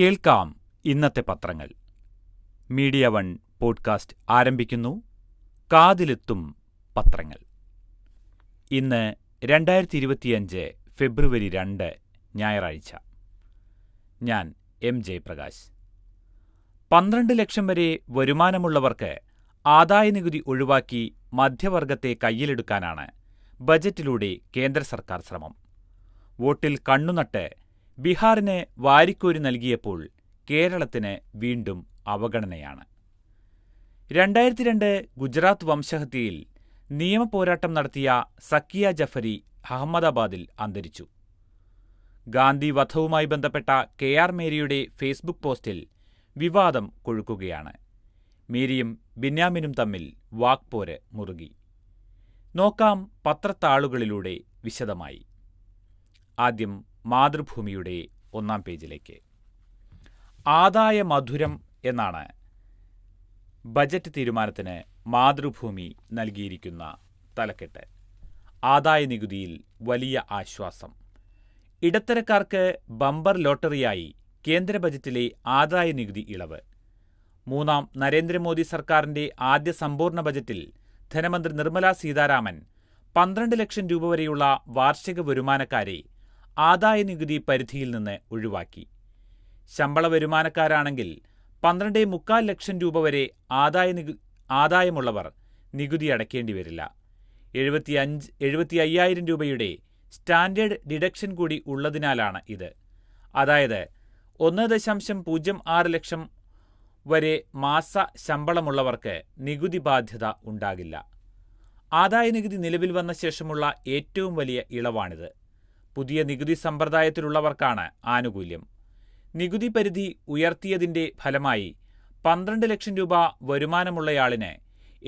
കേൾക്കാം ഇന്നത്തെ പത്രങ്ങൾ. മീഡിയ വൺ പോഡ്കാസ്റ്റ് ആരംഭിക്കുന്നു. കാതിലെത്തും പത്രങ്ങൾ. ഇന്ന് 2025 ഫെബ്രുവരി 2 ഞായറാഴ്ച. ഞാൻ ജയപ്രകാശ്. 12 ലക്ഷം വരെ വരുമാനമുള്ളവർക്ക് ആദായനികുതി ഒഴിവാക്കി മധ്യവർഗത്തെ കയ്യിലെടുക്കാനാണ് ബജറ്റിലൂടെ കേന്ദ്ര സർക്കാർ ശ്രമം. വോട്ടിൽ കണ്ണുനട്ട് ബീഹാറിന് വാരിക്കോരി നൽകിയപ്പോൾ കേരളത്തിന് വീണ്ടും അവഗണനയാണ്. 2002 ഗുജറാത്ത് വംശഹത്യയിൽ നിയമപോരാട്ടം നടത്തിയ സക്കിയ ജഫരി അഹമ്മദാബാദിൽ അന്തരിച്ചു. ഗാന്ധി വധവുമായി ബന്ധപ്പെട്ട KR മേരിയുടെ ഫേസ്ബുക്ക് പോസ്റ്റിൽ വിവാദം കൊഴുക്കുകയാണ്. മേരിയും ബെന്യാമിനും തമ്മിൽ വാക്പോര് മുറുകി. നോക്കാം പത്രത്താളുകളിലൂടെ വിശദമായി. ആദ്യം മാതൃഭൂമിയുടെ 1-ാം പേജിലേക്ക്. ആദായ മധുരം എന്നാണ് ബജറ്റ് തീരുമാനത്തിന് മാതൃഭൂമി നൽകിയിരിക്കുന്ന തലക്കെട്ട്. ആദായനികുതിയിൽ വലിയ ആശ്വാസം. ഇടത്തരക്കാർക്ക് ബമ്പർ ലോട്ടറിയായി കേന്ദ്ര ബജറ്റിലെ ആദായനികുതി ഇളവ്. 3-ാം നരേന്ദ്രമോദി സർക്കാരിന്റെ ആദ്യ സമ്പൂർണ്ണ ബജറ്റിൽ ധനമന്ത്രി നിർമ്മല സീതാരാമൻ 12 ലക്ഷം രൂപ വരെയുള്ള വാർഷിക വരുമാനക്കാരെ ആദായനികുതി പരിധിയിൽ നിന്ന് ഒഴിവാക്കി. ശമ്പള വരുമാനക്കാരാണെങ്കിൽ 12.25 ലക്ഷം രൂപ വരെ ആദായമുള്ളവർ നികുതി അടയ്ക്കേണ്ടി വരില്ല. 75,000 രൂപയുടെ സ്റ്റാൻഡേർഡ് ഡിഡക്ഷൻ കൂടി ഉള്ളതിനാലാണ് ഇത്. അതായത് 1.06 ലക്ഷം വരെ മാസ ശമ്പളമുള്ളവർക്ക് നികുതി ബാധ്യത ഉണ്ടാകില്ല. ആദായനികുതി നിലവിൽ വന്ന ശേഷമുള്ള ഏറ്റവും വലിയ ഇളവാണിത്. പുതിയ നികുതി സമ്പ്രദായത്തിലുള്ളവർക്കാണ് ആനുകൂല്യം. നികുതി പരിധി ഉയർത്തിയതിന്റെ ഫലമായി 12 ലക്ഷം രൂപ വരുമാനമുള്ളയാളിന്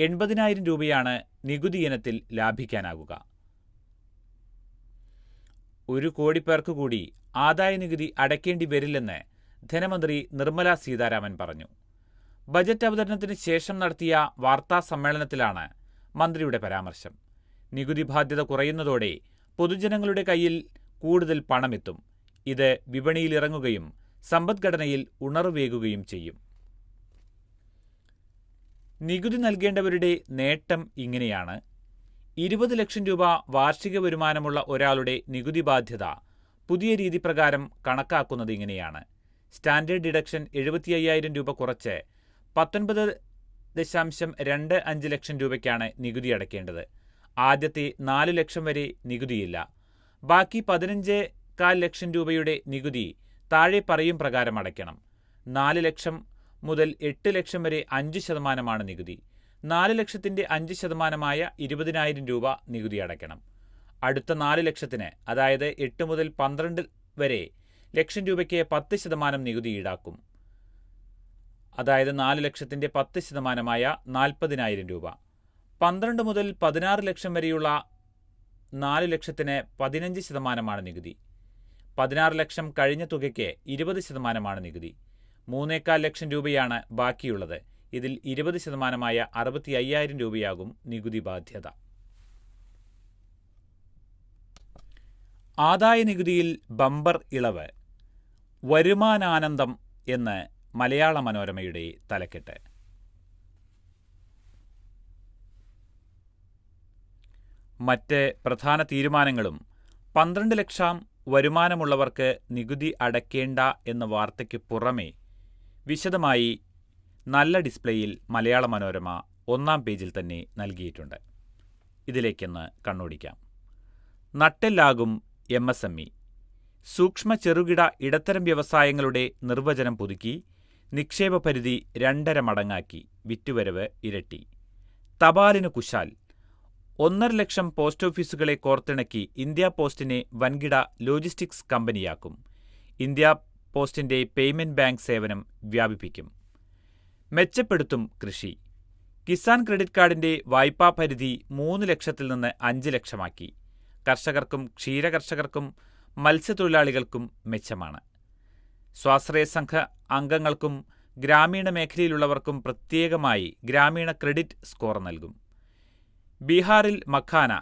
80,000 രൂപയാണ് നികുതി ഇനത്തിൽ ലാഭിക്കാനാകുക. 1 കോടി പേർക്ക് കൂടി ആദായനികുതി അടയ്ക്കേണ്ടി വരില്ലെന്ന് ധനമന്ത്രി നിർമ്മല സീതാരാമൻ പറഞ്ഞു. ബജറ്റ് അവതരണത്തിന് ശേഷം നടത്തിയ വാർത്താ സമ്മേളനത്തിലാണ് മന്ത്രിയുടെ പരാമർശം. നികുതി ബാധ്യത കുറയുന്നതോടെ പൊതുജനങ്ങളുടെ കയ്യിൽ കൂടുതൽ പണമെത്തും. ഇത് വിപണിയിലിറങ്ങുകയും സമ്പദ്ഘടനയിൽ ഉണർവേകുകയും ചെയ്യും. നികുതി നൽകേണ്ടവരുടെ നേട്ടം ഇങ്ങനെയാണ്. 20 ലക്ഷം രൂപ വാർഷിക വരുമാനമുള്ള ഒരാളുടെ നികുതി ബാധ്യത പുതിയ രീതി പ്രകാരം കണക്കാക്കുന്നത് ഇങ്ങനെയാണ്. സ്റ്റാൻഡേർഡ് ഡിഡക്ഷൻ 75,000 രൂപ കുറച്ച് 19.25 ലക്ഷം രൂപയ്ക്കാണ് നികുതി അടയ്ക്കേണ്ടത്. ആദ്യത്തെ 4 ലക്ഷം വരെ നികുതിയില്ല. ബാക്കി 15.25 ലക്ഷം രൂപയുടെ നികുതി താഴെ പറയും പ്രകാരം അടയ്ക്കണം. 4 ലക്ഷം മുതൽ 8 ലക്ഷം വരെ 5% നികുതി. 4 ലക്ഷത്തിന്റെ 5% 20,000 രൂപ നികുതി അടയ്ക്കണം. അടുത്ത 4 ലക്ഷത്തിന്, അതായത് 8 മുതൽ 12 വരെ ലക്ഷം രൂപയ്ക്ക് 10% നികുതി ഈടാക്കും. അതായത് 4 ലക്ഷത്തിന്റെ 10% 40,000 രൂപ. 12 മുതൽ 16 ലക്ഷം വരെയുള്ള 4 ലക്ഷത്തിന് 15% നികുതി. 16 ലക്ഷം കഴിഞ്ഞ തുകയ്ക്ക് 20% നികുതി. 3.25 ലക്ഷം രൂപയാണ് ബാക്കിയുള്ളത്. ഇതിൽ 20% 65,000 രൂപയാകും നികുതി ബാധ്യത. ആദായനികുതിയിൽ ബമ്പർ ഇളവ്. വരുമാനാനന്ദം എന്ന് മലയാള മനോരമയുടെ തലക്കെട്ട്. മറ്റ് പ്രധാന തീരുമാനങ്ങളും. 12 ലക്ഷം വരുമാനമുള്ളവർക്ക് നികുതി അടയ്ക്കേണ്ട എന്ന വാർത്തയ്ക്ക് പുറമെ വിശദമായി നല്ല ഡിസ്പ്ലേയിൽ മലയാള മനോരമ 1-ാം പേജിൽ തന്നെ നൽകിയിട്ടുണ്ട്. ഇതിലേക്കൊന്ന് കണ്ണോടിക്കാം. നട്ടെല്ലാകും MSME. സൂക്ഷ്മ ചെറുകിട ഇടത്തരം വ്യവസായങ്ങളുടെ നിർവചനം പുതുക്കി. നിക്ഷേപ പരിധി 2.5 മടങ്ങാക്കി. വിറ്റുവരവ് ഇരട്ടി. തപാലിന് കുശാൽ. 1.5 ലക്ഷം പോസ്റ്റ് ഓഫീസുകളെ കോർത്തിണക്കി ഇന്ത്യ പോസ്റ്റിനെ വൻകിട ലോജിസ്റ്റിക്സ് കമ്പനിയാക്കും. ഇന്ത്യ പോസ്റ്റിന്റെ പേയ്മെന്റ് ബാങ്ക് സേവനം വ്യാപിപ്പിക്കും. മെച്ചപ്പെടുത്തും കൃഷി. കിസാൻ ക്രെഡിറ്റ് കാർഡിന്റെ വായ്പാ പരിധി 3 ലക്ഷത്തിൽ നിന്ന് 5 ലക്ഷമാക്കി. കർഷകർക്കും ക്ഷീരകർഷകർക്കും മത്സ്യത്തൊഴിലാളികൾക്കും മെച്ചമാണ്. സ്വാശ്രയ സംഘ അംഗങ്ങൾക്കും ഗ്രാമീണ മേഖലയിലുള്ളവർക്കും പ്രത്യേകമായി ഗ്രാമീണ ക്രെഡിറ്റ് സ്കോർ നൽകും. ബീഹാറിൽ മഖാന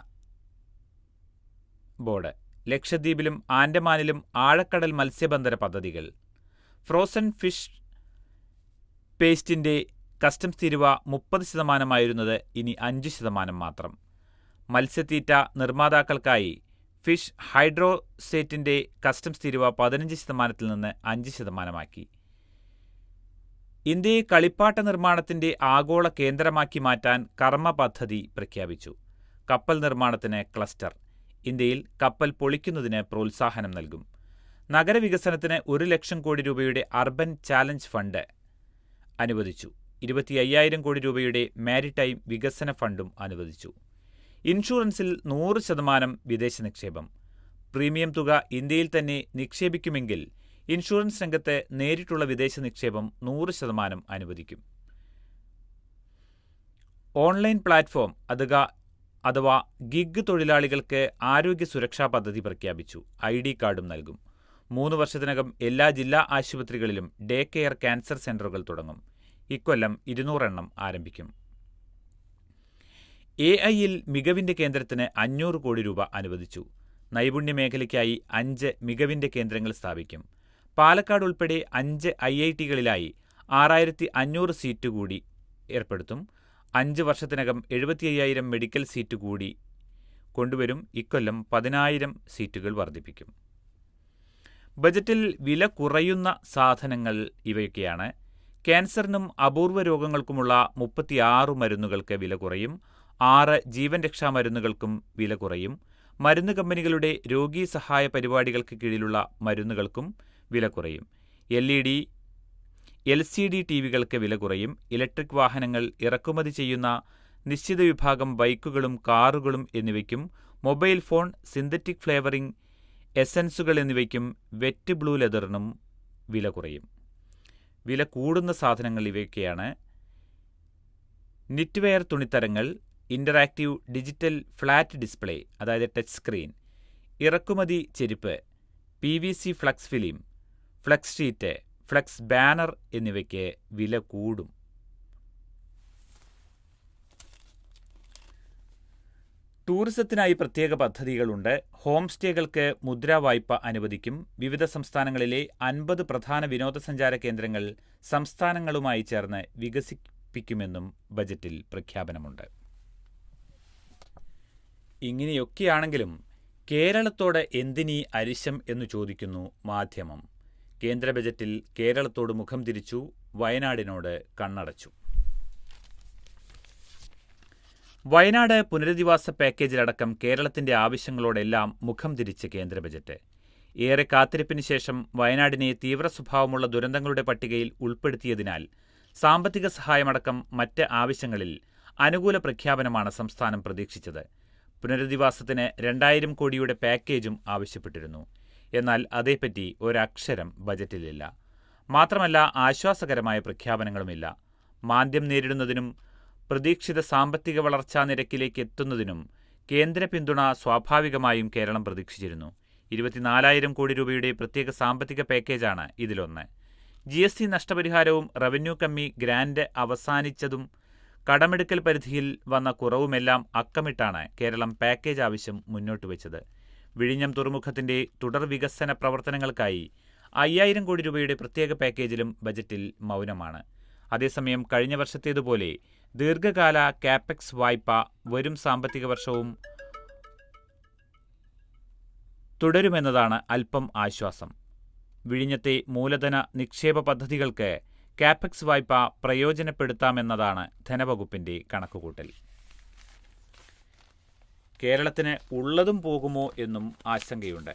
ബോർഡ്. ലക്ഷദ്വീപിലും ആൻഡമാനിലും ആഴക്കടൽ മത്സ്യബന്ധന പദ്ധതികൾ. ഫ്രോസൺ ഫിഷ് പേസ്റ്റിന്റെ കസ്റ്റംസ് തീരുവ 30% ഇനി 5% മാത്രം. മത്സ്യത്തീറ്റ നിർമ്മാതാക്കൾക്കായി ഫിഷ് ഹൈഡ്രോസേറ്റിന്റെ കസ്റ്റംസ് തീരുവ 15% നിന്ന് 5%. ഇന്ത്യയെ കളിപ്പാട്ട നിർമ്മാണത്തിന്റെ ആഗോള കേന്ദ്രമാക്കി മാറ്റാൻ കർമ്മ പദ്ധതി പ്രഖ്യാപിച്ചു. കപ്പൽ നിർമ്മാണത്തിന് ക്ലസ്റ്റർ. ഇന്ത്യയിൽ കപ്പൽ പൊളിക്കുന്നതിന് പ്രോത്സാഹനം നൽകും. നഗരവികസനത്തിന് 1 ലക്ഷം കോടി രൂപയുടെ അർബൻ ചാലഞ്ച് ഫണ്ട് അനുവദിച്ചു. 25,000 കോടി രൂപയുടെ മാരിടൈം വികസന ഫണ്ടും അനുവദിച്ചു. ഇൻഷുറൻസിൽ 100% വിദേശ നിക്ഷേപം. പ്രീമിയം തുക ഇന്ത്യയിൽ തന്നെ നിക്ഷേപിക്കുമെങ്കിൽ ഇൻഷുറൻസ് രംഗത്ത് നേരിട്ടുള്ള വിദേശ നിക്ഷേപം 100% അനുവദിക്കും. ഓൺലൈൻ പ്ലാറ്റ്ഫോം അഥവാ ഗിഗ് തൊഴിലാളികൾക്ക് ആരോഗ്യ സുരക്ഷാ പദ്ധതി പ്രഖ്യാപിച്ചു. ID കാർഡും നൽകും. 3 വർഷത്തിനകം എല്ലാ ജില്ലാ ആശുപത്രികളിലും ഡേ കെയർ ക്യാൻസർ സെന്ററുകൾ തുടങ്ങും. ഇക്കൊല്ലം 200 എണ്ണം ആരംഭിക്കും. AI-യിൽ മികവിന്റെ കേന്ദ്രത്തിന് 500 കോടി രൂപ അനുവദിച്ചു. നൈപുണ്യ മേഖലയ്ക്കായി 5 മികവിന്റെ കേന്ദ്രങ്ങൾ സ്ഥാപിക്കും. പാലക്കാട് ഉൾപ്പെടെ 5 IIT-കളിലായി 6,500 സീറ്റ് കൂടി ഏർപ്പെടുത്തും. 5 വർഷത്തിനകം 75,000 മെഡിക്കൽ സീറ്റ് കൂടി കൊണ്ടുവരും. ഇക്കൊല്ലം 10,000 സീറ്റുകൾ വർദ്ധിപ്പിക്കും. ബജറ്റിൽ വില കുറയുന്ന സാധനങ്ങൾ ഇവയൊക്കെയാണ്. ക്യാൻസറിനും അപൂർവ രോഗങ്ങൾക്കുമുള്ള 36 മരുന്നുകൾക്ക് വില കുറയും. 6 ജീവൻ രക്ഷാ മരുന്നുകൾക്കും വില കുറയും. മരുന്ന് കമ്പനികളുടെ രോഗീ സഹായ പരിപാടികൾക്ക് കീഴിലുള്ള മരുന്നുകൾക്കും വില കുറയും. LCD ടിവികൾക്ക് വില കുറയും. ഇലക്ട്രിക് വാഹനങ്ങൾ, ഇറക്കുമതി ചെയ്യുന്ന നിശ്ചിത വിഭാഗം ബൈക്കുകളും കാറുകളും എന്നിവയ്ക്കും, മൊബൈൽ ഫോൺ, സിന്തറ്റിക് ഫ്ലേവറിംഗ് എസൻസുകൾ എന്നിവയ്ക്കും, വെറ്റ് ബ്ലൂ ലെതറിനും വില കുറയും. വില കൂടുന്ന സാധനങ്ങൾ ഇവയൊക്കെയാണ്. നിറ്റ്വെയർ തുണിത്തരങ്ങൾ, ഇന്ററാക്റ്റീവ് ഡിജിറ്റൽ ഫ്ലാറ്റ് ഡിസ്പ്ലേ അതായത് ടച്ച് സ്ക്രീൻ, ഇറക്കുമതി ചെരുപ്പ്, PVC flux film, flux sheet, flux banner എന്നിവയ്ക്ക് വില കൂടും. ടൂറിസത്തിനായി പ്രത്യേക പദ്ധതികളുണ്ട്. ഹോം സ്റ്റേകൾക്ക് മുദ്രാ വായ്പ അനുവദിക്കും. വിവിധ സംസ്ഥാനങ്ങളിലെ 50 പ്രധാന വിനോദസഞ്ചാര കേന്ദ്രങ്ങൾ സംസ്ഥാനങ്ങളുമായി ചേർന്ന് വികസിപ്പിക്കുമെന്നും ബജറ്റിൽ പ്രഖ്യാപനമുണ്ട്. ഇങ്ങനെയൊക്കെയാണെങ്കിലും കേരളത്തോട് എന്തിനീ അരിശം എന്നു ചോദിക്കുന്നു മാധ്യമം. കേന്ദ്ര ബജറ്റിൽ കേരളത്തോട് മുഖം തിരിച്ചു, വയനാടിനോട് കണ്ണടച്ചു. വയനാട് പുനരധിവാസ പാക്കേജിലടക്കം കേരളത്തിന്റെ ആവശ്യങ്ങളോടെല്ലാം മുഖം തിരിച്ച് കേന്ദ്ര ബജറ്റ്. ഏറെ കാത്തിരിപ്പിന് ശേഷം വയനാടിനെ തീവ്ര സ്വഭാവമുള്ള ദുരന്തങ്ങളുടെ പട്ടികയിൽ ഉൾപ്പെടുത്തിയതിനാൽ സാമ്പത്തിക സഹായമടക്കം മറ്റ് ആവശ്യങ്ങളിൽ അനുകൂല പ്രഖ്യാപനമാണ് സംസ്ഥാനം പ്രതീക്ഷിച്ചത്. പുനരധിവാസത്തിന് 2,000 കോടിയുടെ പാക്കേജും ആവശ്യപ്പെട്ടിരുന്നു. എന്നാൽ അതേപ്പറ്റി ഒരക്ഷരം ബജറ്റിലില്ല. മാത്രമല്ല ആശ്വാസകരമായ പ്രഖ്യാപനങ്ങളുമില്ല. മാന്ദ്യം നേരിടുന്നതിനും പ്രതീക്ഷിത സാമ്പത്തിക വളർച്ചാ നിരക്കിലേക്ക് എത്തുന്നതിനും കേന്ദ്ര പിന്തുണ സ്വാഭാവികമായും കേരളം പ്രതീക്ഷിച്ചിരുന്നു. 24,000 കോടി രൂപയുടെ പ്രത്യേക സാമ്പത്തിക പാക്കേജാണ് ഇതിലൊന്ന്. GST നഷ്ടപരിഹാരവും റവന്യൂ കമ്മി ഗ്രാന്റ് അവസാനിച്ചതും കടമെടുക്കൽ പരിധിയിൽ വന്ന കുറവുമെല്ലാം അക്കമിട്ടാണ് കേരളം പാക്കേജ് ആവശ്യം മുന്നോട്ട് വച്ചത്. വിഴിഞ്ഞം തുറമുഖത്തിന്റെ തുടർ വികസന പ്രവർത്തനങ്ങൾക്കായി 5,000 കോടി രൂപയുടെ പ്രത്യേക പാക്കേജിലും ബജറ്റിൽ മൗനമാണ്. അതേസമയം കഴിഞ്ഞ വർഷത്തേതുപോലെ ദീർഘകാല കാപെക്സ് വായ്പ വരും സാമ്പത്തിക വർഷവും തുടരുമെന്നതാണ് അല്പം ആശ്വാസം. വിഴിഞ്ഞത്തെ മൂലധന നിക്ഷേപ പദ്ധതികൾക്ക് കാപെക്സ് വായ്പ പ്രയോജനപ്പെടുത്താമെന്നതാണ് ധനവകുപ്പിന്റെ കണക്കുകൂട്ടൽ. കേരളത്തിന് ഉള്ളതും പോകുമോ എന്നും ആശങ്കയുണ്ട്.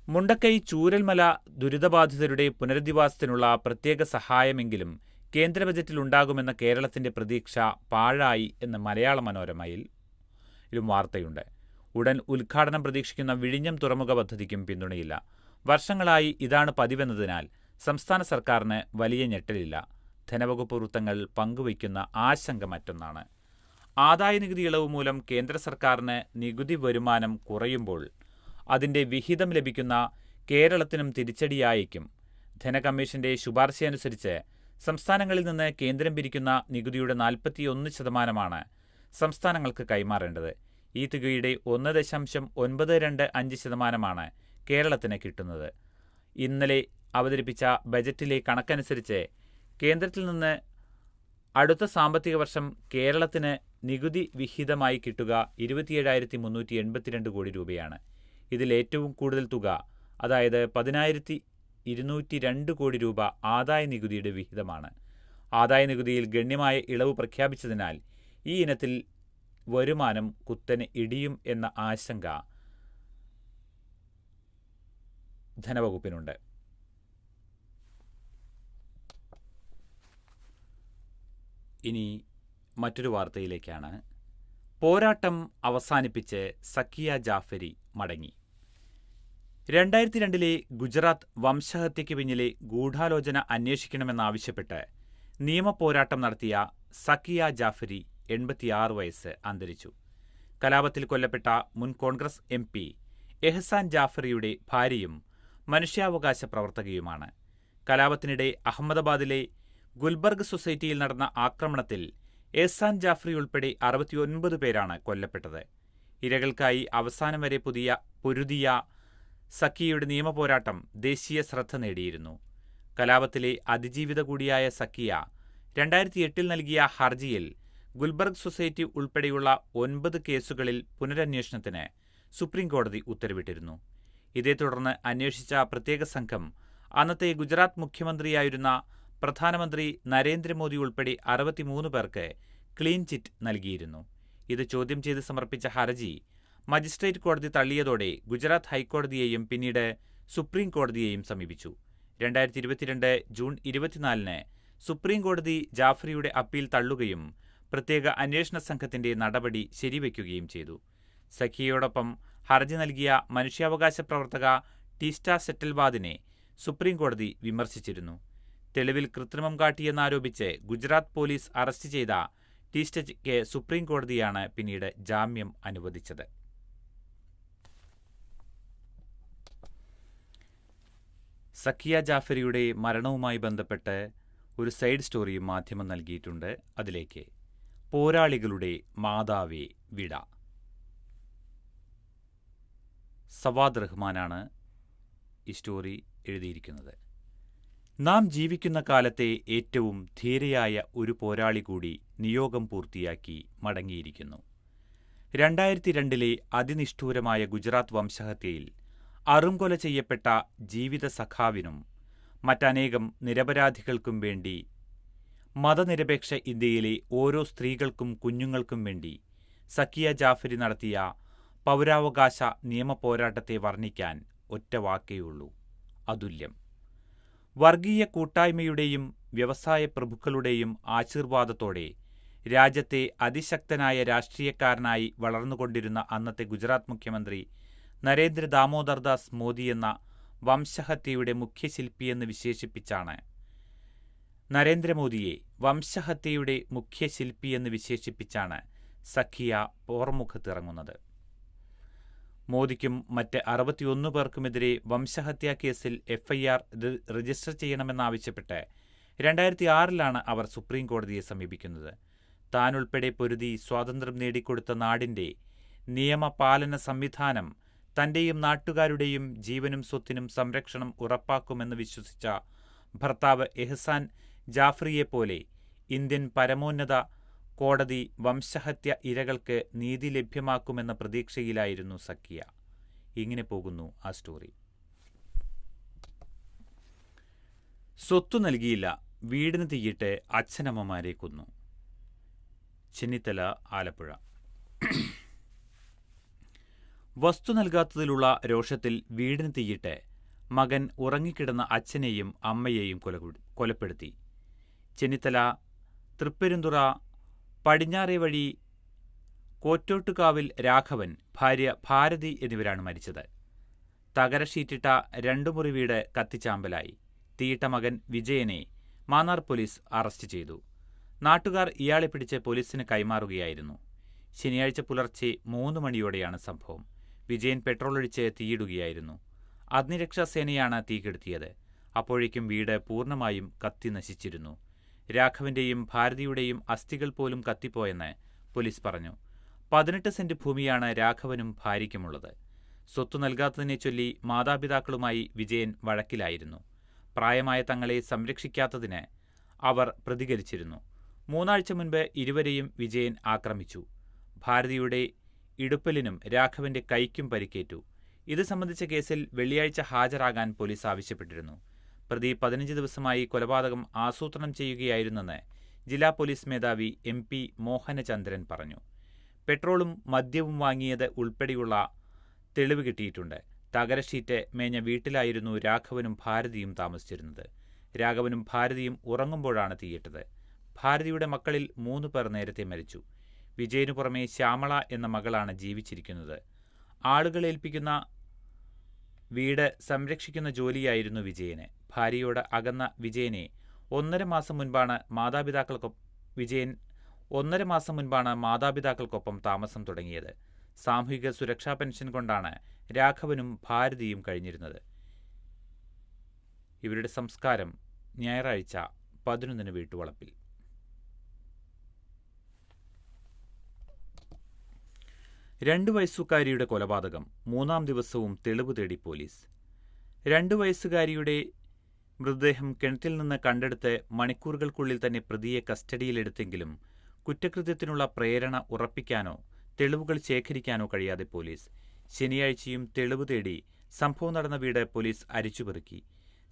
മുണ്ടക്കൈ ചൂരൽമല ദുരിതബാധിതരുടെ പുനരധിവാസത്തിനുള്ള പ്രത്യേക സഹായമെങ്കിലും കേന്ദ്ര ബജറ്റിലുണ്ടാകുമെന്ന കേരളത്തിന്റെ പ്രതീക്ഷ പാഴായി എന്ന മലയാള മനോരമയിലും വാർത്തയുണ്ട്. ഉടൻ ഉദ്ഘാടനം പ്രതീക്ഷിക്കുന്ന വിഴിഞ്ഞം തുറമുഖ പദ്ധതിക്കും പിന്തുണയില്ല. വർഷങ്ങളായി ഇതാണ് പതിവെന്നതിനാൽ സംസ്ഥാന സർക്കാരിന് വലിയ ഞെട്ടലില്ല. ധനവകുപ്പ് വൃത്തങ്ങൾ പങ്കുവയ്ക്കുന്ന ആശങ്ക മറ്റൊന്നാണ്. ആദായനികുതി ഇളവ് മൂലം കേന്ദ്ര സർക്കാരിന് നികുതി വരുമാനം കുറയുമ്പോൾ അതിന്റെ വിഹിതം ലഭിക്കുന്ന കേരളത്തിനും തിരിച്ചടിയായേക്കും. ധനകമ്മീഷന്റെ ശുപാർശയനുസരിച്ച് സംസ്ഥാനങ്ങളിൽ നിന്ന് കേന്ദ്രം പിരിക്കുന്ന നികുതിയുടെ 41% സംസ്ഥാനങ്ങൾക്ക് കൈമാറേണ്ടത്. ഈ തുകയുടെ 1.925% കേരളത്തിന് കിട്ടുന്നത്. ഇന്നലെ അവതരിപ്പിച്ച ബജറ്റിലെ കണക്കനുസരിച്ച് കേന്ദ്രത്തിൽ നിന്ന് അടുത്ത സാമ്പത്തിക വർഷം കേരളത്തിന് നികുതി വിഹിതമായി കിട്ടുക 27,382 കോടി രൂപയാണ്. ഇതിൽ ഏറ്റവും കൂടുതൽ തുക, അതായത് 10,202 കോടി രൂപ ആദായ നികുതിയുടെ വിഹിതമാണ്. ആദായ നികുതിയിൽ ഗണ്യമായ ഇളവ് പ്രഖ്യാപിച്ചതിനാൽ ഈ ഇനത്തിൽ വരുമാനം കുത്തനെ ഇടിയും എന്ന ആശങ്ക ധനവകുപ്പിനുണ്ട്. ഇനി മറ്റൊരു വാർത്തയിലേക്കാണ്. പോരാട്ടം അവസാനിപ്പിച്ച് സക്കിയ ജാഫരി മടങ്ങി. 2002 ഗുജറാത്ത് വംശഹത്യയ്ക്ക് പിന്നിലെ ഗൂഢാലോചന അന്വേഷിക്കണമെന്നാവശ്യപ്പെട്ട് നിയമപോരാട്ടം നടത്തിയ സക്കിയ ജാഫരി 86 വയസ്സ് അന്തരിച്ചു. കലാപത്തിൽ കൊല്ലപ്പെട്ട മുൻ കോൺഗ്രസ് MP എഹ്സാൻ ജാഫറിയുടെ ഭാര്യയും മനുഷ്യാവകാശ പ്രവർത്തകയുമാണ്. കലാപത്തിനിടെ അഹമ്മദാബാദിലെ ഗുൽബർഗ് സൊസൈറ്റിയിൽ നടന്ന ആക്രമണത്തിൽ എഹ്സാൻ ജാഫറി ഉൾപ്പെടെ 69 പേരാണ് കൊല്ലപ്പെട്ടത്. ഇരകൾക്കായി അവസാനം വരെ പൊരുതിയ സക്കിയയുടെ നിയമപോരാട്ടം ദേശീയ ശ്രദ്ധ നേടിയിരുന്നു. കലാപത്തിലെ അതിജീവിത കൂടിയായ സക്കിയ 2008 നൽകിയ ഹർജിയിൽ ഗുൽബർഗ് സൊസൈറ്റി ഉൾപ്പെടെയുള്ള 9 കേസുകളിൽ പുനരന്വേഷണത്തിന് സുപ്രീംകോടതി ഉത്തരവിട്ടിരുന്നു. ഇതേ തുടർന്ന് അന്വേഷിച്ച പ്രത്യേക സംഘം അന്നത്തെ ഗുജറാത്ത് മുഖ്യമന്ത്രിയായിരുന്ന പ്രധാനമന്ത്രി നരേന്ദ്രമോദി ഉൾപ്പെടെ 63 പേർക്ക് ക്ലീൻ ചിറ്റ് നൽകിയിരുന്നു. ഇത് ചോദ്യം ചെയ്ത് സമർപ്പിച്ച ഹർജി മജിസ്ട്രേറ്റ് കോടതി തള്ളിയതോടെ ഗുജറാത്ത് ഹൈക്കോടതിയെയും പിന്നീട് സുപ്രീം കോടതിയെയും സമീപിച്ചു. 2022 ജൂൺ 24 സുപ്രീംകോടതി ജാഫറിയുടെ അപ്പീൽ തള്ളുകയും പ്രത്യേക അന്വേഷണ സംഘത്തിന്റെ നടപടി ശരിവയ്ക്കുകയും ചെയ്തു. സഖിയോടൊപ്പം ഹർജി നൽകിയ മനുഷ്യാവകാശ പ്രവർത്തക ടീസ്റ്റ സെറ്റൽവാദിനെ സുപ്രീംകോടതി വിമർശിച്ചിരുന്നു. തെളിവിൽ കൃത്രിമം കാട്ടിയെന്നാരോപിച്ച് ഗുജറാത്ത് പോലീസ് അറസ്റ്റ് ചെയ്ത ടീസ്റ്റയ്ക്ക് സുപ്രീംകോടതിയാണ് പിന്നീട് ജാമ്യം അനുവദിച്ചത്. സക്കിയ ജാഫരിയുടെ മരണവുമായി ബന്ധപ്പെട്ട് ഒരു സൈഡ് സ്റ്റോറിയും മാധ്യമം നൽകിയിട്ടുണ്ട്. അതിലേക്ക് പോരാളികളുടെ മാതാവേ വിട. സവാദ് റഹ്മാനാണ് ഈ സ്റ്റോറി എഴുതിയിരിക്കുന്നത്. നാം ജീവിക്കുന്ന കാലത്തെ ഏറ്റവും ധീരയായ ഒരു പോരാളി കൂടി നിയോഗം പൂർത്തിയാക്കി മടങ്ങിയിരിക്കുന്നു. 2002 അതിനിഷ്ഠൂരമായ ഗുജറാത്ത് വംശഹത്യയിൽ അറുംകൊല ചെയ്യപ്പെട്ട ജീവിത സഖാവിനും മറ്റനേകം നിരപരാധികൾക്കും വേണ്ടി, മതനിരപേക്ഷ ഇന്ത്യയിലെ ഓരോ സ്ത്രീകൾക്കും കുഞ്ഞുങ്ങൾക്കും വേണ്ടി സക്കിയ ജാഫരി നടത്തിയ പൗരാവകാശ നിയമപോരാട്ടത്തെ വർണ്ണിക്കാൻ ഒറ്റ വാക്കേയുള്ളൂ: അതുല്യം. വർഗീയ കൂട്ടായ്മയുടെയും വ്യവസായ പ്രഭുക്കളുടെയും ആശീർവാദത്തോടെ രാജ്യത്തെ അതിശക്തനായ രാഷ്ട്രീയക്കാരനായി വളർന്നുകൊണ്ടിരുന്ന അന്നത്തെ ഗുജറാത്ത് മുഖ്യമന്ത്രി നരേന്ദ്ര ദാമോദർ ദാസ് മോദി എന്ന വംശഹത്യയുടെ മുഖ്യശില്പിയെന്ന് വിശേഷിപ്പിച്ചാണ് നരേന്ദ്രമോദിയെ വംശഹത്യയുടെ മുഖ്യശില്പിയെന്ന് വിശേഷിപ്പിച്ചാണ് സഖിയ പോർമുഖത്തിറങ്ങുന്നത്. മോദിക്കും മറ്റ് 61 പേർക്കുമെതിരെ വംശഹത്യാ കേസിൽ FIR രജിസ്റ്റർ ചെയ്യണമെന്നാവശ്യപ്പെട്ട് 2006 അവർ സുപ്രീംകോടതിയെ സമീപിക്കുന്നത്. താനുൾപ്പെടെ പൊരുതി സ്വാതന്ത്ര്യം നേടിക്കൊടുത്ത നാടിന്റെ നിയമപാലന സംവിധാനം തന്റെയും നാട്ടുകാരുടെയും ജീവനും സ്വത്തിനും സംരക്ഷണം ഉറപ്പാക്കുമെന്ന് വിശ്വസിച്ച ഭർത്താവ് എഹ്സാൻ ജാഫറിയെപ്പോലെ ഇന്ത്യൻ പരമോന്നത കോടതി വംശഹത്യ ഇരകൾക്ക് നീതി ലഭ്യമാക്കുമെന്ന പ്രതീക്ഷയിലായിരുന്നു സക്കിയ. ഇങ്ങനെ പോകുന്നു ആ സ്റ്റോറി. സ്വത്തു നൽകിയില്ല, വീടിന് തീയിട്ട് അച്ഛനമ്മമാരെ കൊന്നു. ചെന്നിത്തല, ആലപ്പുഴ. വസ്തു നൽകാത്തതിലുള്ള രോഷത്തിൽ വീടിന് തീയിട്ട് മകൻ ഉറങ്ങിക്കിടന്ന അച്ഛനെയും അമ്മയെയും കൊലപ്പെടുത്തി. ചെന്നിത്തല തൃപ്പെരുന്തുറ പടിഞ്ഞാറേ വഴി കോറ്റോട്ടുകാവിൽ രാഘവൻ, ഭാര്യ ഭാരതി എന്നിവരാണ് മരിച്ചത്. തകര ഷീറ്റിട്ട 2 മുറി വീട് കത്തിച്ചാമ്പലായി. തീയിട്ട മകൻ വിജയനെ മാന്നാർ പോലീസ് അറസ്റ്റ് ചെയ്തു. നാട്ടുകാർ ഇയാളെ പിടിച്ച് പോലീസിന് കൈമാറുകയായിരുന്നു. ശനിയാഴ്ച പുലർച്ചെ 3 മണിയോടെയാണ് സംഭവം. വിജയൻ പെട്രോളൊഴിച്ച് തീയിടുകയായിരുന്നു. അഗ്നിരക്ഷാസേനയാണ് തീ കെടുത്തിയത്. അപ്പോഴേക്കും വീട് പൂർണ്ണമായും കത്തി നശിച്ചിരുന്നു. രാഘവന്റെയും ഭാരതിയുടെയും അസ്ഥികൾ പോലും കത്തിപ്പോയെന്ന് പോലീസ് പറഞ്ഞു. 18 സെന്റ് ഭൂമിയാണ് രാഘവനും ഭാര്യയ്ക്കുമുള്ളത്. സ്വത്തു നൽകാത്തതിനെ ചൊല്ലി മാതാപിതാക്കളുമായി വിജയൻ വഴക്കിലായിരുന്നു. പ്രായമായ തങ്ങളെ സംരക്ഷിക്കാത്തതിന് അവർ പ്രതികരിച്ചിരുന്നു. 3 ആഴ്ച മുൻപ് ഇരുവരെയും വിജയൻ ആക്രമിച്ചു. ഭാരതിയുടെ ഇടുപ്പലിനും രാഘവന്റെ കൈക്കും പരിക്കേറ്റു. ഇത് സംബന്ധിച്ച കേസിൽ വെള്ളിയാഴ്ച ഹാജരാകാൻ പോലീസ് ആവശ്യപ്പെട്ടിരുന്നു. പ്രതി 15 ദിവസമായി കൊലപാതകം ആസൂത്രണം ചെയ്യുകയായിരുന്നെന്ന് ജില്ലാ പോലീസ് മേധാവി MP മോഹനചന്ദ്രൻ പറഞ്ഞു. പെട്രോളും മദ്യവും വാങ്ങിയത് ഉൾപ്പെടെയുള്ള തെളിവ് കിട്ടിയിട്ടുണ്ട്. തകരഷീറ്റ് മേഞ്ഞ വീട്ടിലായിരുന്നു രാഘവനും ഭാരതിയും താമസിച്ചിരുന്നത്. രാഘവനും ഭാരതിയും ഉറങ്ങുമ്പോഴാണ് തീയിട്ടത്. ഭാരതിയുടെ മക്കളിൽ 3 പേർ നേരത്തെ മരിച്ചു. വിജയനു പുറമെ ശ്യാമള എന്ന മകളാണ് ജീവിച്ചിരിക്കുന്നത്. ആളുകൾ ഏൽപ്പിക്കുന്ന വീട് സംരക്ഷിക്കുന്ന ജോലിയായിരുന്നു വിജയന്. ഭാര്യയോട് അകന്ന വിജയൻ 1.5 മാസം മുൻപാണ് മാതാപിതാക്കൾക്കൊപ്പം താമസം തുടങ്ങിയത്. സാമൂഹിക സുരക്ഷാ പെൻഷൻ കൊണ്ടാണ് രാഘവനും ഭാരതിയും കഴിഞ്ഞിരുന്നത്. ഇവരുടെ സംസ്കാരം ഞായറാഴ്ച 11-ന് വീട്ടുവളപ്പിൽ. 2 വയസ്സുകാരിയുടെ കൊലപാതകം 3-ാം ദിവസവും തെളിവ് തേടി പോലീസ്. 2 വയസ്സുകാരിയുടെ മൃതദേഹം കിണറ്റിൽ നിന്ന് കണ്ടെടുത്ത് മണിക്കൂറുകൾക്കുള്ളിൽ തന്നെ പ്രതിയെ കസ്റ്റഡിയിലെടുത്തെങ്കിലും കുറ്റകൃത്യത്തിനുള്ള പ്രേരണ ഉറപ്പിക്കാനോ തെളിവുകൾ ശേഖരിക്കാനോ കഴിയാതെ പോലീസ്. ശനിയാഴ്ചയും തെളിവ് തേടി സംഭവം നടന്ന വീട് പോലീസ് അരിച്ചുപെറുക്കി.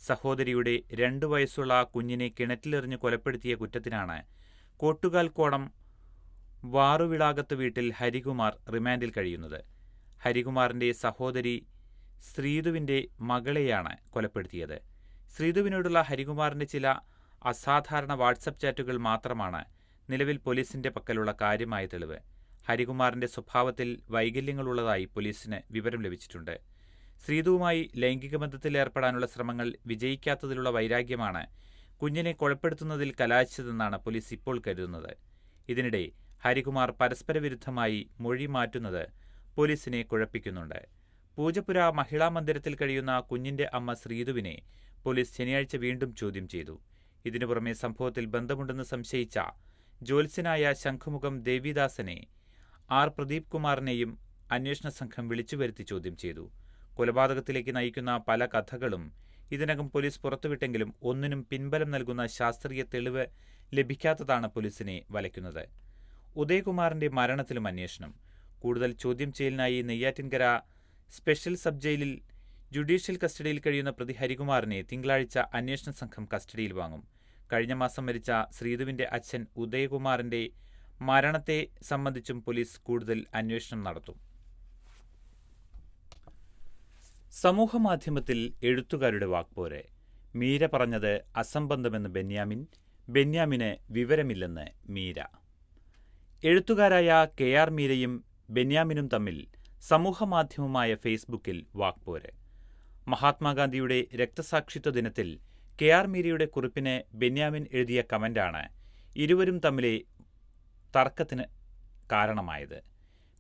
സഹോദരിയുടെ 2 വയസ്സുള്ള കുഞ്ഞിനെ കിണറ്റിലെറിഞ്ഞ് കൊലപ്പെടുത്തിയ കുറ്റത്തിനാണ് കോട്ടുകാൽക്കോണം വാറുവിളാകത്ത് വീട്ടിൽ ഹരികുമാർ റിമാൻഡിൽ കഴിയുന്നത്. ഹരികുമാറിന്റെ സഹോദരി ശ്രീതുവിന്റെ മകളെയാണ് കൊലപ്പെടുത്തിയത്. ശ്രീതുവിനോടുള്ള ഹരികുമാറിന്റെ ചില അസാധാരണ വാട്സപ്പ് ചാറ്റുകൾ മാത്രമാണ് നിലവിൽ പോലീസിന്റെ പക്കലുള്ള കാര്യമായ തെളിവ്. ഹരികുമാറിന്റെ സ്വഭാവത്തിൽ വൈകല്യങ്ങളുള്ളതായി പോലീസിന് വിവരം ലഭിച്ചിട്ടുണ്ട്. ശ്രീതുവുമായി ലൈംഗിക ബന്ധത്തിൽ ഏർപ്പെടാനുള്ള ശ്രമങ്ങൾ വിജയിക്കാത്തതിലുള്ള വൈരാഗ്യമാണ് കുഞ്ഞിനെ കൊലപ്പെടുത്തുന്നതിൽ കലാശിച്ചതെന്നാണ് പോലീസ് ഇപ്പോൾ കരുതുന്നത്. ഇതിനിടെ ഹരികുമാർ പരസ്പരവിരുദ്ധമായി മൊഴി മാറ്റുന്നത് പോലീസിനെ കുഴപ്പിക്കുന്നുണ്ട്. പൂജപ്പുര മഹിളാ മന്ദിരത്തിൽ കഴിയുന്ന കുഞ്ഞിന്റെ അമ്മ ശ്രീതുവിനെ പോലീസ് ശനിയാഴ്ച വീണ്ടും ചോദ്യം ചെയ്തു. ഇതിനു പുറമെ സംഭവത്തിൽ ബന്ധമുണ്ടെന്ന് സംശയിച്ച ജ്യോത്സ്യനായ ശംഖുമുഖം ദേവിദാസനെ പ്രദീപ് കുമാറിനെയും അന്വേഷണ സംഘം വിളിച്ചുവരുത്തി ചോദ്യം ചെയ്തു. കൊലപാതകത്തിലേക്ക് നയിക്കുന്ന പല കഥകളും ഇതിനകം പോലീസ് പുറത്തുവിട്ടെങ്കിലും ഒന്നിനും പിൻബലം നൽകുന്ന ശാസ്ത്രീയ തെളിവ് ലഭിക്കാത്തതാണ് പോലീസിനെ വലയ്ക്കുന്നത്. ഉദയകുമാറിന്റെ മരണത്തിലും അന്വേഷണം. കൂടുതൽ ചോദ്യം ചെയ്യലിനായി നെയ്യാറ്റിൻകര സ്പെഷ്യൽ സബ് ജയിലിൽ ജുഡീഷ്യൽ കസ്റ്റഡിയിൽ കഴിയുന്ന പ്രതി ഹരികുമാറിനെ തിങ്കളാഴ്ച അന്വേഷണ സംഘം കസ്റ്റഡിയിൽ വാങ്ങും. കഴിഞ്ഞ മാസം മരിച്ച ശ്രീതുവിന്റെ അച്ഛൻ ഉദയകുമാറിന്റെ മരണത്തെ സംബന്ധിച്ചും പോലീസ് കൂടുതൽ അന്വേഷണം നടത്തും. സമൂഹമാധ്യമത്തിൽ എഴുത്തുകാരുടെ വാക്പോര്. മീര പറഞ്ഞത് അസംബന്ധമെന്ന് ബെന്യാമിന് വിവരമില്ലെന്ന് മീര. എഴുത്തുകാരായ KR മീരയും ബെന്യാമിനും തമ്മിൽ സമൂഹമാധ്യമമായ ഫേസ്ബുക്കിൽ വാക്പോര്. മഹാത്മാഗാന്ധിയുടെ രക്തസാക്ഷിത്വ ദിനത്തിൽ KR മീരയുടെ കുറിപ്പിന് ബെന്യാമിൻ എഴുതിയ കമന്റാണ് ഇരുവരും തമ്മിലെ തർക്കത്തിന് കാരണമായത്.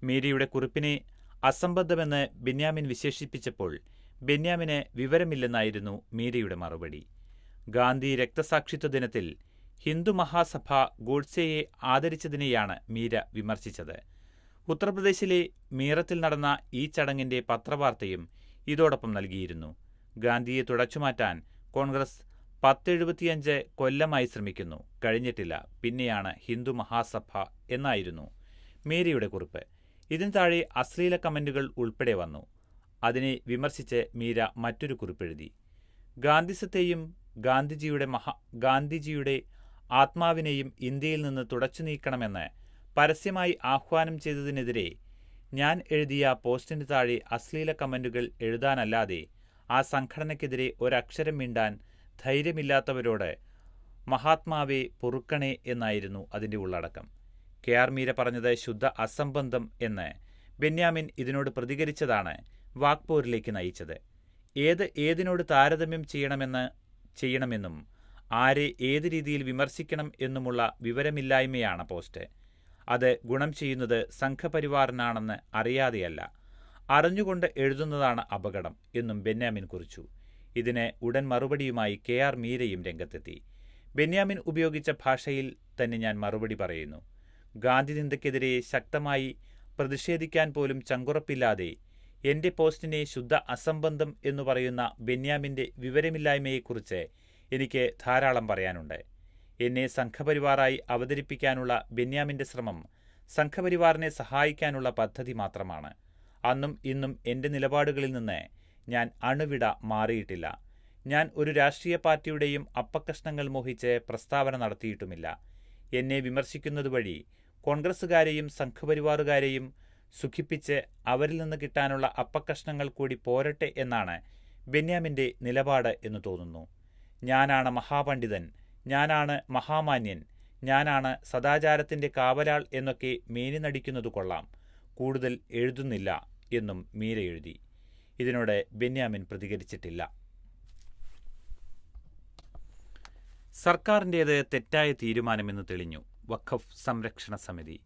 മീരയുടെ കുറിപ്പിനെ അസംബന്ധമെന്ന് ബെന്യാമിൻ വിശേഷിപ്പിച്ചപ്പോൾ ബെന്യാമിന് വിവരമില്ലെന്നായിരുന്നു മീരയുടെ മറുപടി. ഗാന്ധി രക്തസാക്ഷിത്വ ദിനത്തിൽ ഹിന്ദു മഹാസഭ ഗോഡ്സെയെ ആദരിച്ചതിനെയാണ് മീര വിമർശിച്ചത്. ഉത്തർപ്രദേശിലെ മീറത്തിൽ നടന്ന ഈ ചടങ്ങിന്റെ പത്രവാർത്തയും ഇതോടൊപ്പം നൽകിയിരുന്നു. ഗാന്ധിയെ തുടച്ചുമാറ്റാൻ കോൺഗ്രസ് 1075 കൊല്ലമായി ശ്രമിക്കുന്നു, കഴിഞ്ഞിട്ടില്ല, പിന്നെയാണ് ഹിന്ദു മഹാസഭ എന്നായിരുന്നു മീരയുടെ കുറിപ്പ്. ഇതിന് താഴെ അശ്ലീല കമന്റുകൾ ഉൾപ്പെടെ വന്നു. അതിനെ വിമർശിച്ച് മീര മറ്റൊരു കുറിപ്പെഴുതി. ഗാന്ധിസത്തെയും ഗാന്ധിജിയുടെ ആത്മാവിനെയും ഇന്ത്യയിൽ നിന്ന് തുടച്ചു നീക്കണമെന്ന് പരസ്യമായി ആഹ്വാനം ചെയ്തതിനെതിരെ ഞാൻ എഴുതിയ പോസ്റ്റിന് താഴെ അശ്ലീല കമന്റുകൾ എഴുതാനല്ലാതെ ആ സംഘടനയ്ക്കെതിരെ ഒരക്ഷരം മിണ്ടാൻ ധൈര്യമില്ലാത്തവരോട് മഹാത്മാവെ പൊറുക്കണേ എന്നായിരുന്നു അതിന്റെ ഉള്ളടക്കം. KR മീര പറഞ്ഞത് ശുദ്ധ അസംബന്ധം എന്ന് ബെന്യാമിൻ ഇതിനോട് പ്രതികരിച്ചതാണ് വാക്പോരിലേക്ക് നയിച്ചത്. ഏതിനോട് താരതമ്യം ചെയ്യണമെന്നും ആരെ ഏത് രീതിയിൽ വിമർശിക്കണം എന്നുമുള്ള വിവരമില്ലായ്മയാണ് പോസ്റ്റ്. അത് ഗുണം ചെയ്യുന്നത് സംഘപരിവാറിനാണെന്ന് അറിയാതെയല്ല, അറിഞ്ഞുകൊണ്ട് എഴുതുന്നതാണ് അപകടം എന്നും ബെന്യാമിൻ കുറിച്ചു. ഇതിന് ഉടൻ മറുപടിയുമായി KR മീരയും രംഗത്തെത്തി. ബെന്യാമിൻ ഉപയോഗിച്ച ഭാഷയിൽ തന്നെ ഞാൻ മറുപടി പറയുന്നു. ഗാന്ധിനിന്ദയ്ക്കെതിരെ ശക്തമായി പ്രതിഷേധിക്കാൻ പോലും ചങ്കുറപ്പില്ലാതെ എന്റെ പോസ്റ്റിനെ ശുദ്ധ അസംബന്ധം എന്നു പറയുന്ന ബെന്യാമിന്റെ വിവരമില്ലായ്മയെക്കുറിച്ച് എനിക്ക് ധാരാളം പറയാനുണ്ട്. എന്നെ സംഘപരിവാറായി അവതരിപ്പിക്കാനുള്ള ബെന്യാമിന്റെ ശ്രമം സംഘപരിവാറിനെ സഹായിക്കാനുള്ള പദ്ധതി മാത്രമാണ്. അന്നും ഇന്നും എന്റെ നിലപാടുകളിൽ നിന്ന് ഞാൻ അണുവിട മാറിയിട്ടില്ല. ഞാൻ ഒരു രാഷ്ട്രീയ പാർട്ടിയുടെയും അപ്പക്കഷ്ണങ്ങൾ മോഹിച്ച് പ്രസ്താവന നടത്തിയിട്ടുമില്ല. എന്നെ വിമർശിക്കുന്നതുവഴി കോൺഗ്രസുകാരെയും സംഘപരിവാറുകാരെയും സുഖിപ്പിച്ച് അവരിൽ നിന്ന് കിട്ടാനുള്ള അപ്പക്കഷ്ണങ്ങൾ കൂടി പോരട്ടെ എന്നാണ് ബെന്യാമിന്റെ നിലപാട് എന്ന് തോന്നുന്നു. ഞാനാണ് മഹാപണ്ഡിതൻ, ഞാനാണ് മഹാമാന്യൻ, ഞാനാണ് സദാചാരത്തിന്റെ കാവലാൾ എന്നൊക്കെ മേനി നടിക്കുന്നതു കൊള്ളാം, കൂടുതൽ എഴുതുന്നില്ല എന്നും മീര എഴുതി. ഇതിനോട് ബെന്യാമിൻ പ്രതികരിച്ചിട്ടില്ല. സർക്കാരിൻ്റേത് തെറ്റായ തീരുമാനമെന്ന് തെളിഞ്ഞു വഖഫ് സംരക്ഷണ സമിതി.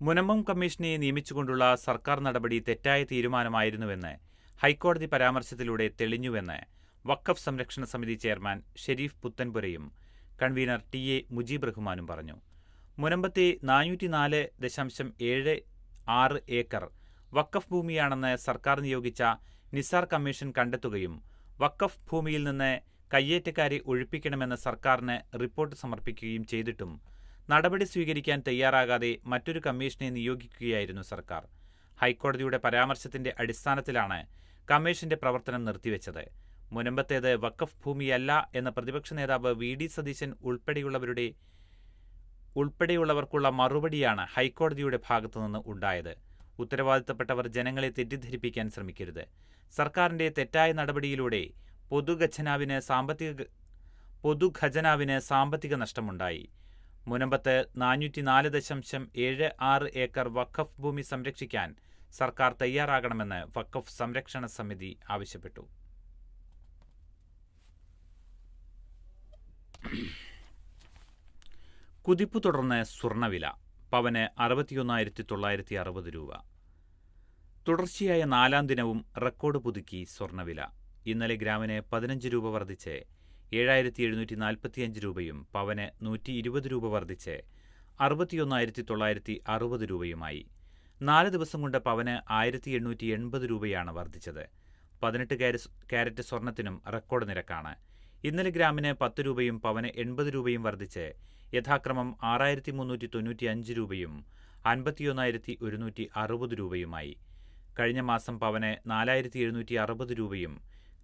മുനമ്പം കമ്മീഷനെ നിയമിച്ചുകൊണ്ടുള്ള സർക്കാർ നടപടി തെറ്റായ തീരുമാനമായിരുന്നുവെന്ന് ഹൈക്കോടതി പരാമർശത്തിലൂടെ തെളിഞ്ഞുവെന്ന് വഖഫ് സംരക്ഷണ സമിതി ചെയർമാൻ ഷെരീഫ് പുത്തൻപുരയും കൺവീനർ ടി.എ. മുജീബ് റഹ്മാനും പറഞ്ഞു. മുനമ്പത്തെ 404.76 ഏക്കർ വഖഫ് ഭൂമിയാണെന്ന് സർക്കാർ നിയോഗിച്ച നിസാർ കമ്മീഷൻ കണ്ടെത്തുകയും വഖഫ് ഭൂമിയിൽ നിന്ന് കയ്യേറ്റക്കാരെ ഒഴിപ്പിക്കണമെന്ന് സർക്കാരിന് റിപ്പോർട്ട് സമർപ്പിക്കുകയും ചെയ്തിട്ടും നടപടി സ്വീകരിക്കാൻ തയ്യാറാകാതെ മറ്റൊരു കമ്മീഷനെ നിയോഗിക്കുകയായിരുന്നു സർക്കാർ. ഹൈക്കോടതിയുടെ പരാമർശത്തിന്റെ അടിസ്ഥാനത്തിലാണ് കമ്മീഷന്റെ പ്രവർത്തനം നിർത്തിവെച്ചത്. മുനമ്പത്തേത് വഖഫ് ഭൂമിയല്ല എന്ന പ്രതിപക്ഷ നേതാവ് വി.ഡി. സതീശൻ ഉൾപ്പെടെയുള്ളവർക്കുള്ള മറുപടിയാണ് ഹൈക്കോടതിയുടെ ഭാഗത്തുനിന്ന് ഉണ്ടായത്. ഉത്തരവാദിത്തപ്പെട്ടവർ ജനങ്ങളെ തെറ്റിദ്ധരിപ്പിക്കാൻ ശ്രമിക്കരുത്. സർക്കാരിന്റെ തെറ്റായ നടപടിയിലൂടെ പൊതുഖജനാവിന് സാമ്പത്തിക നഷ്ടമുണ്ടായി. മുനമ്പത്ത് 404.76 ഏക്കർ വഖഫ് ഭൂമി സംരക്ഷിക്കാൻ സർക്കാർ തയ്യാറാകണമെന്ന് വഖഫ് സംരക്ഷണ സമിതി ആവശ്യപ്പെട്ടു. കുതിപ്പ് തുടർന്ന് സ്വർണ്ണവില. പവന് 61,960 രൂപ. തുടർച്ചയായ 4-ാം ദിനവും റെക്കോർഡ് പുതുക്കി സ്വർണ്ണവില. ഇന്നലെ ഗ്രാമിന് 15 രൂപ വർദ്ധിച്ച് 7,745 രൂപയും പവന് 120 രൂപ വർദ്ധിച്ച് 61,960 രൂപയുമായി. 4 ദിവസം കൊണ്ട് പവന് 1,880 രൂപയാണ് വർദ്ധിച്ചത്. 18 കാരറ്റ് സ്വർണത്തിനും റെക്കോർഡ് നിരക്കാണ്. ഇന്നലെ ഗ്രാമിന് 10 രൂപയും പവന് 80 രൂപയും വർദ്ധിച്ച് യഥാക്രമം 6,395 രൂപയും 51,160 രൂപയുമായി. കഴിഞ്ഞ മാസം പവന് 4,760 രൂപയും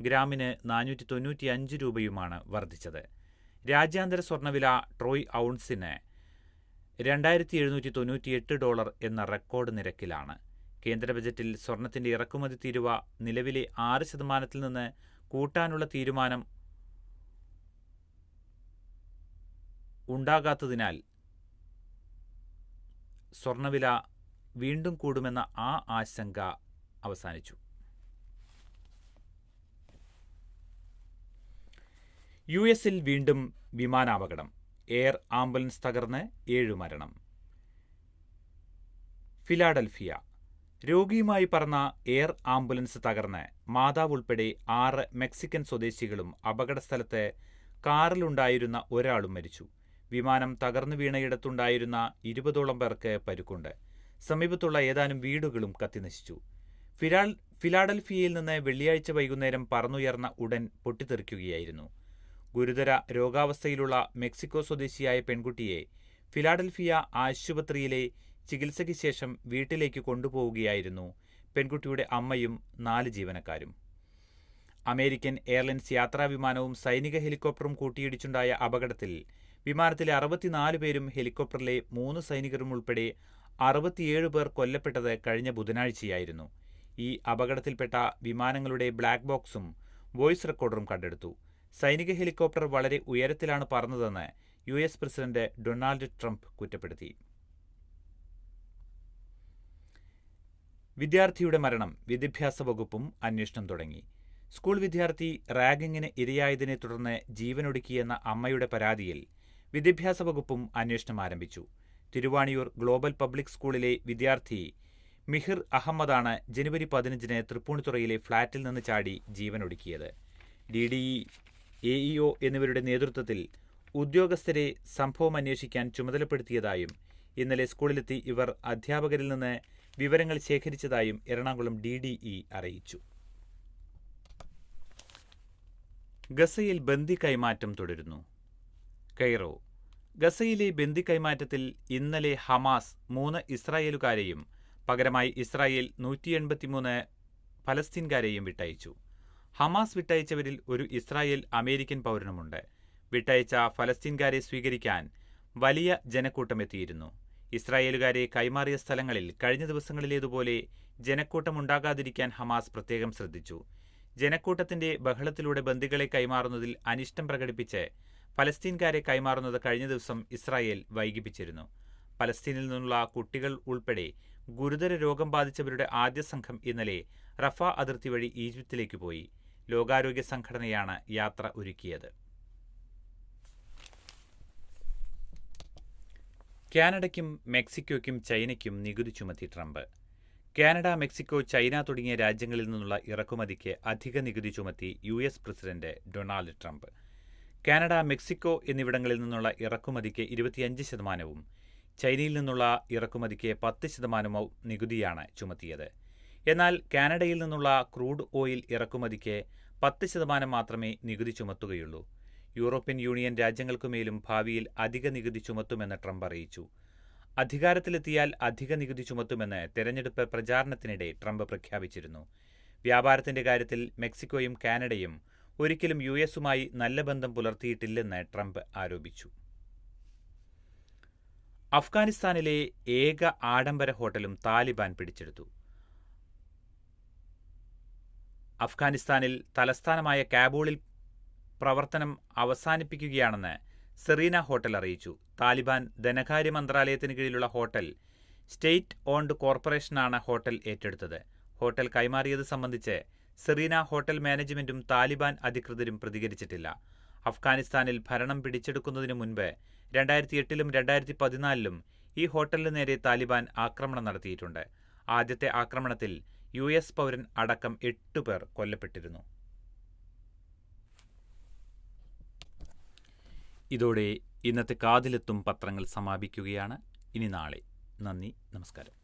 ഗ്രാമിന് 495 രൂപയുമാണ് വർദ്ധിച്ചത്. രാജ്യാന്തര സ്വർണ്ണവില ട്രോയ് ഔൺസിന് $2,798 എന്ന റെക്കോർഡ് നിരക്കിലാണ്. കേന്ദ്ര ബജറ്റിൽ സ്വർണത്തിന്റെ ഇറക്കുമതി തീരുവ നിലവിലെ 6% നിന്ന് കൂട്ടാനുള്ള തീരുമാനം ഉണ്ടാകാത്തതിനാൽ സ്വർണ്ണവില വീണ്ടും കൂടുമെന്ന ആശങ്ക അവസാനിച്ചു. യു.എസിൽ വീണ്ടും വിമാനാപകടം. എയർ ആംബുലൻസ് തകർന്ന് 7 മരണം. ഫിലാഡൽഫിയ. രോഗിയുമായി പറന്ന എയർ ആംബുലൻസ് തകർന്ന് മാതാവ് ഉൾപ്പെടെ 6 മെക്സിക്കൻ സ്വദേശികളും അപകടസ്ഥലത്ത് കാറിലുണ്ടായിരുന്ന ഒരാളും മരിച്ചു. വിമാനം തകർന്നു വീണയിടത്തുണ്ടായിരുന്ന 20ഓളം പേർക്ക് പരുക്കുണ്ട്. സമീപത്തുള്ള ഏതാനും വീടുകളും കത്തിനശിച്ചു. ഫിലാഡൽഫിയയിൽ നിന്ന് വെള്ളിയാഴ്ച വൈകുന്നേരം പറന്നുയർന്ന ഉടൻ പൊട്ടിത്തെറിക്കുകയായിരുന്നു. ഗുരുതര രോഗാവസ്ഥയിലുള്ള മെക്സിക്കോ സ്വദേശിയായ പെൺകുട്ടിയെ ഫിലാഡൽഫിയ ആശുപത്രിയിലെ ചികിത്സയ്ക്ക് ശേഷം വീട്ടിലേക്ക് കൊണ്ടുപോവുകയായിരുന്നു പെൺകുട്ടിയുടെ അമ്മയും 4 ജീവനക്കാരും. അമേരിക്കൻ എയർലൈൻസ് യാത്രാവിമാനവും സൈനിക ഹെലികോപ്റ്ററും കൂട്ടിയിടിച്ചുണ്ടായ അപകടത്തിൽ വിമാനത്തിലെ 64 പേരും ഹെലികോപ്റ്ററിലെ 3 സൈനികരും ഉൾപ്പെടെ 67 പേർ കൊല്ലപ്പെട്ടത് കഴിഞ്ഞ ബുധനാഴ്ചയായിരുന്നു. ഈ അപകടത്തിൽപ്പെട്ട വിമാനങ്ങളുടെ ബ്ലാക്ക് ബോക്സും വോയിസ് റെക്കോർഡറും കണ്ടെടുത്തു. സൈനിക ഹെലികോപ്റ്റർ വളരെ ഉയരത്തിലാണ് പറന്നതെന്ന് യു.എസ്. പ്രസിഡന്റ് ഡൊണാൾഡ് ട്രംപ് കുറ്റപ്പെടുത്തി. വിദ്യാർത്ഥിയുടെ മരണം. വിദ്യാഭ്യാസ വകുപ്പും അന്വേഷണം തുടങ്ങി. സ്കൂൾ വിദ്യാർത്ഥി റാഗിങ്ങിന് ഇരയായതിനെ തുടർന്ന് ജീവനൊടുക്കിയെന്ന അമ്മയുടെ പരാതിയിൽ വിദ്യാഭ്യാസ വകുപ്പും അന്വേഷണം ആരംഭിച്ചു. തിരുവാണിയൂർ ഗ്ലോബൽ പബ്ലിക് സ്കൂളിലെ വിദ്യാർത്ഥി മിഹിർ അഹമ്മദാണ് ജനുവരി 15-ന് തൃപ്പൂണിത്തുറയിലെ ഫ്ളാറ്റിൽ നിന്ന് ചാടി ജീവനൊടുക്കിയത്. DDE, AEO എന്നിവരുടെ നേതൃത്വത്തിൽ ഉദ്യോഗസ്ഥരെ സംഭവം അന്വേഷിക്കാൻ ചുമതലപ്പെടുത്തിയതായും ഇന്നലെ സ്കൂളിലെത്തി ഇവർ അധ്യാപകരിൽ നിന്ന് വിവരങ്ങൾ ശേഖരിച്ചതായും എറണാകുളം DDE അറിയിച്ചു. ഗസയിൽ ബന്ദി കൈമാറ്റം തുടരുന്നു. കൈറോ. ഗസയിലെ ബന്ദി കൈമാറ്റത്തിൽ ഇന്നലെ ഹമാസ് 3 ഇസ്രായേലുകാരെയും പകരമായി ഇസ്രായേൽ 183 ഫലസ്തീൻകാരെയും വിട്ടയച്ചു. ഹമാസ് വിട്ടയച്ചവരിൽ ഒരു ഇസ്രായേൽ അമേരിക്കൻ പൗരനുമുണ്ട്. വിട്ടയച്ച ഫലസ്തീൻകാരെ സ്വീകരിക്കാൻ വലിയ ജനക്കൂട്ടമെത്തിയിരുന്നു. ഇസ്രായേലുകാരെ കൈമാറിയ സ്ഥലങ്ങളിൽ കഴിഞ്ഞ ദിവസങ്ങളിലേതുപോലെ ജനക്കൂട്ടമുണ്ടാകാതിരിക്കാൻ ഹമാസ് പ്രത്യേകം ശ്രദ്ധിച്ചു. ജനക്കൂട്ടത്തിന്റെ ബഹളത്തിലൂടെ ബന്ദികളെ കൈമാറുന്നതിൽ അനിഷ്ടം പ്രകടിപ്പിച്ച് ഫലസ്തീൻകാരെ കൈമാറുന്നത് കഴിഞ്ഞ ദിവസം ഇസ്രായേൽ വൈകിപ്പിച്ചിരുന്നു. ഫലസ്തീനിൽ നിന്നുള്ള കുട്ടികൾ ഉൾപ്പെടെ ഗുരുതര രോഗം ബാധിച്ചവരുടെ ആദ്യ സംഘം ഇന്നലെ റഫ അതിർത്തി വഴി ഈജിപ്തിലേക്ക് പോയി. ലോകാരോഗ്യ സംഘടനയാണ് യാത്ര ഒരുക്കിയത്. കാനഡയ്ക്കും മെക്സിക്കോയ്ക്കും ചൈനയ്ക്കും നികുതി ചുമത്തി ട്രംപ്. കാനഡ, മെക്സിക്കോ, ചൈന തുടങ്ങിയ രാജ്യങ്ങളിൽ നിന്നുള്ള ഇറക്കുമതിക്ക് അധിക നികുതി ചുമത്തി US president Donald Trump. Canada, Mexico എന്നിവിടങ്ങളിൽ നിന്നുള്ള ഇറക്കുമതിക്ക് 25%, ചൈനയിൽ നിന്നുള്ള ഇറക്കുമതിക്ക് 10% നികുതിയാണ് ചുമത്തിയത്. എന്നാൽ കാനഡയിൽ നിന്നുള്ള ക്രൂഡ് ഓയിൽ ഇറക്കുമതിക്ക് 10% മാത്രമേ നികുതി ചുമത്തുകയുള്ളൂ. യൂറോപ്യൻ യൂണിയൻ രാജ്യങ്ങൾക്കുമേലും ഭാവിയിൽ അധിക നികുതി ചുമത്തുമെന്ന് ട്രംപ് അറിയിച്ചു. അധികാരത്തിലെത്തിയാൽ അധിക നികുതി ചുമത്തുമെന്ന് തെരഞ്ഞെടുപ്പ് പ്രചാരണത്തിനിടെ ട്രംപ് പ്രഖ്യാപിച്ചിരുന്നു. വ്യാപാരത്തിന്റെ കാര്യത്തിൽ മെക്സിക്കോയും കാനഡയും ഒരിക്കലും US-ഉമായി നല്ല ബന്ധം പുലർത്തിയിട്ടില്ലെന്ന് ട്രംപ് ആരോപിച്ചു. അഫ്ഗാനിസ്ഥാനിലെ ഏക ആഡംബര ഹോട്ടലും താലിബാൻ പിടിച്ചെടുത്തു. അഫ്ഗാനിസ്ഥാനിൽ തലസ്ഥാനമായ കാബൂളിൽ പ്രവർത്തനം അവസാനിപ്പിക്കുകയാണെന്ന് സെറീന ഹോട്ടൽ അറിയിച്ചു. താലിബാൻ ധനകാര്യ മന്ത്രാലയത്തിന് കീഴിലുള്ള ഹോട്ടൽ സ്റ്റേറ്റ് ഓൺഡ് കോർപ്പറേഷനാണ് ഹോട്ടൽ ഏറ്റെടുത്തത്. ഹോട്ടൽ കൈമാറിയത് സംബന്ധിച്ച് സെറീന ഹോട്ടൽ മാനേജ്മെന്റും താലിബാൻ അധികൃതരും പ്രതികരിച്ചിട്ടില്ല. അഫ്ഗാനിസ്ഥാനിൽ ഭരണം പിടിച്ചെടുക്കുന്നതിനു മുൻപ് 2008-ലും 2014-ലും ഈ ഹോട്ടലിന് നേരെ താലിബാൻ ആക്രമണം നടത്തിയിട്ടുണ്ട്. ആദ്യത്തെ ആക്രമണത്തിൽ US പൗരൻ അടക്കം 8 പേർ കൊല്ലപ്പെട്ടിരുന്നു. ഇതോടെ ഇന്നത്തെ കാതിലെത്തും പത്രങ്ങൾ സമാപിക്കുകയാണ്. ഇനി നാളെ. നന്ദി, നമസ്കാരം.